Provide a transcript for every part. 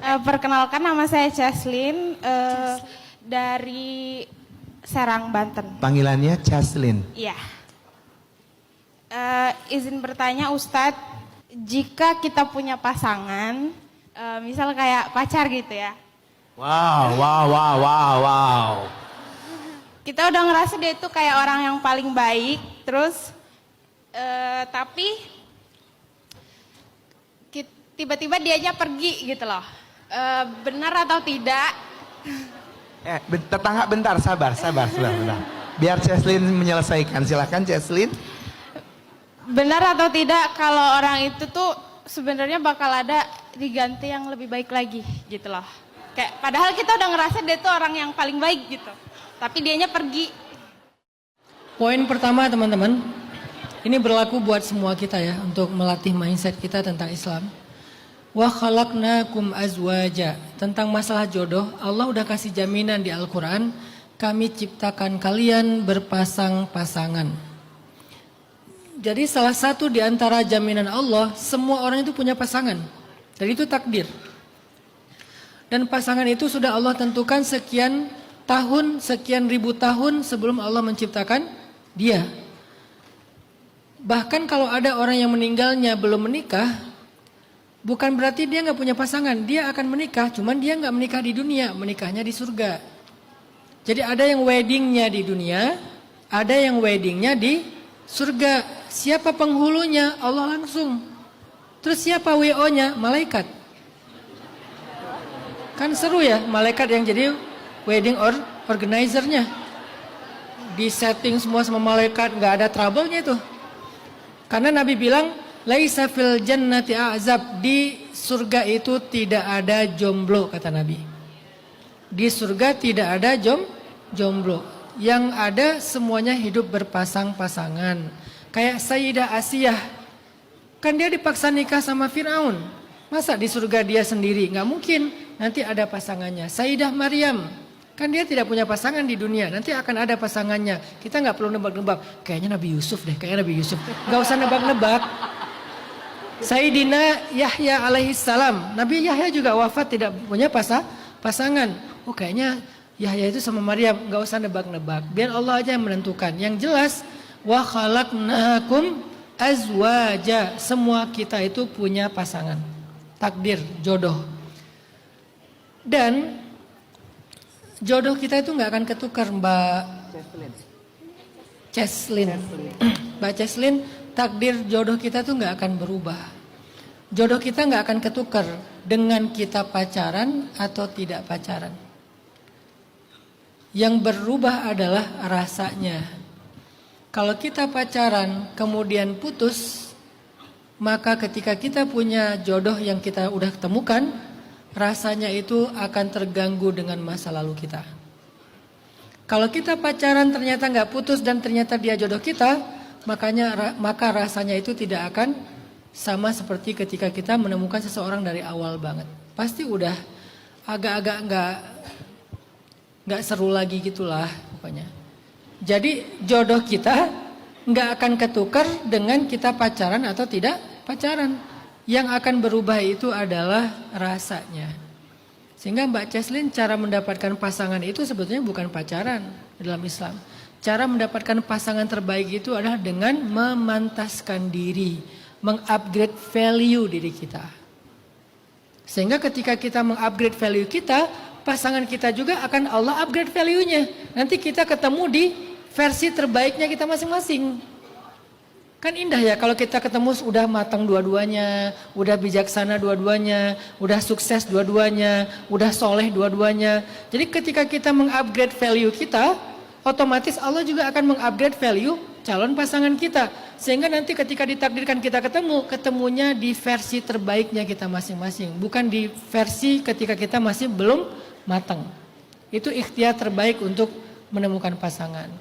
Perkenalkan, nama saya Cheslin dari Serang, Banten. Panggilannya Cheslin. Iya. Izin bertanya Ustadz, jika kita punya pasangan, misal kayak pacar gitu ya. Wow. Kita udah ngerasa dia itu kayak orang yang paling baik, terus tapi tiba-tiba dianya pergi gitu loh. Benar atau tidak? Tetangga bentar, sabar. Biar Cheslin menyelesaikan. Silakan Cheslin. Benar atau tidak kalau orang itu tuh sebenarnya bakal ada diganti yang lebih baik lagi gitu loh. Kayak padahal kita udah ngerasa dia tuh orang yang paling baik gitu. Tapi dianya pergi. Poin pertama teman-teman, ini berlaku buat semua kita ya untuk melatih mindset kita tentang Islam. Wa khalaqnakum azwaja. Tentang masalah jodoh, Allah udah kasih jaminan di Al-Quran. Kami ciptakan kalian berpasang-pasangan. Jadi salah satu di antara jaminan Allah, semua orang itu punya pasangan. Dan itu takdir. Dan pasangan itu sudah Allah tentukan sekian tahun, sekian ribu tahun sebelum Allah menciptakan dia. Bahkan kalau ada orang yang meninggalnya belum menikah, bukan berarti dia nggak punya pasangan. Dia akan menikah, cuman dia nggak menikah di dunia, menikahnya di surga. Jadi ada yang weddingnya di dunia, ada yang weddingnya di surga. Siapa penghulunya? Allah langsung. Terus siapa WO-nya? Malaikat. Kan seru ya, malaikat yang jadi wedding organizer-nya. Di setting semua sama malaikat, nggak ada trouble-nya itu. Karena Nabi bilang, laisa fil jannati azab. Di surga itu tidak ada jomblo, kata Nabi. Di surga tidak ada jomblo. Yang ada semuanya hidup berpasang-pasangan. Kayak Sayyidah Asiyah. Kan dia dipaksa nikah sama Fir'aun. Masa di surga dia sendiri? Nggak mungkin. Nanti ada pasangannya. Sayyidah Maryam. Kan dia tidak punya pasangan di dunia. Nanti akan ada pasangannya. Kita nggak perlu nebak-nebak. Kayaknya Nabi Yusuf deh. Kayaknya Nabi Yusuf. Nggak usah nebak-nebak. Sayyidina Yahya alaihissalam. Nabi Yahya juga wafat tidak punya pasangan. Oh kayaknya Yahya itu sama Maryam. Nggak usah nebak-nebak. Biar Allah aja yang menentukan. Yang jelas, wa khalaqnakum azwaja. Semua kita itu punya pasangan. Takdir, jodoh. Dan jodoh kita itu nggak akan ketukar, Mbak Cheslin. Mbak Cheslin, takdir jodoh kita tuh nggak akan berubah. Jodoh kita nggak akan ketukar dengan kita pacaran atau tidak pacaran. Yang berubah adalah rasanya. Kalau kita pacaran kemudian putus, maka ketika kita punya jodoh yang kita udah temukan, rasanya itu akan terganggu dengan masa lalu kita. Kalau kita pacaran ternyata nggak putus dan ternyata dia jodoh kita, maka rasanya itu tidak akan sama seperti ketika kita menemukan seseorang dari awal banget. Pasti udah agak-agak nggak seru lagi gitulah pokoknya. Jadi jodoh kita nggak akan ketukar dengan kita pacaran atau tidak pacaran. Yang akan berubah itu adalah rasanya. Sehingga Mbak Cheslin, cara mendapatkan pasangan itu sebetulnya bukan pacaran dalam Islam. Cara mendapatkan pasangan terbaik itu adalah dengan memantaskan diri, mengupgrade value diri kita. Sehingga ketika kita mengupgrade value kita, pasangan kita juga akan Allah upgrade value-nya. Nanti kita ketemu di versi terbaiknya kita masing-masing. Kan indah ya kalau kita ketemu udah matang dua-duanya, udah bijaksana dua-duanya, udah sukses dua-duanya, udah soleh dua-duanya. Jadi ketika kita mengupgrade value kita, otomatis Allah juga akan mengupgrade value calon pasangan kita. Sehingga nanti ketika ditakdirkan kita ketemunya di versi terbaiknya kita masing-masing. Bukan di versi ketika kita masih belum matang. Itu ikhtiar terbaik untuk menemukan pasangan.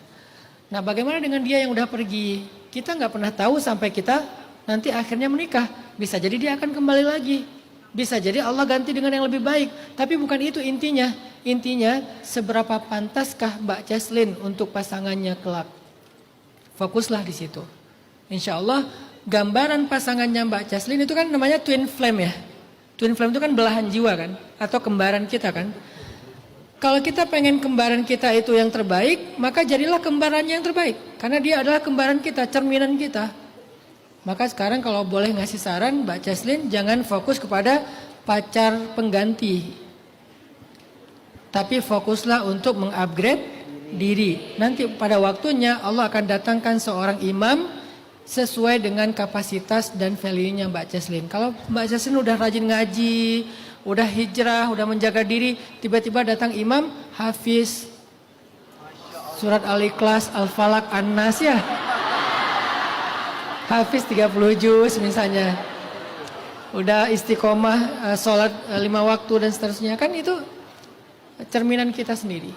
Nah bagaimana dengan dia yang udah pergi? Kita nggak pernah tahu sampai kita nanti akhirnya menikah. Bisa jadi dia akan kembali lagi. Bisa jadi Allah ganti dengan yang lebih baik. Tapi bukan itu intinya. Intinya seberapa pantaskah Mbak Cheslin untuk pasangannya kelak. Fokuslah di situ. Insya Allah gambaran pasangannya Mbak Cheslin itu kan namanya twin flame ya. Twin flame itu kan belahan jiwa kan, atau kembaran kita kan. Kalau kita pengen kembaran kita itu yang terbaik, maka jadilah kembarannya yang terbaik. Karena dia adalah kembaran kita, cerminan kita. Maka sekarang kalau boleh ngasih saran Mbak Ceslin, jangan fokus kepada pacar pengganti. Tapi fokuslah untuk mengupgrade diri. Nanti pada waktunya Allah akan datangkan seorang imam sesuai dengan kapasitas dan value-nya Mbak Ceslin. Kalau Mbak Ceslin udah rajin ngaji, udah hijrah, udah menjaga diri, tiba-tiba datang imam hafiz surat Al-Ikhlas, Al-Falaq, An-Nas ya. Hafiz 30 juz misalnya. Udah istiqomah sholat 5 waktu dan seterusnya. Kan itu cerminan kita sendiri.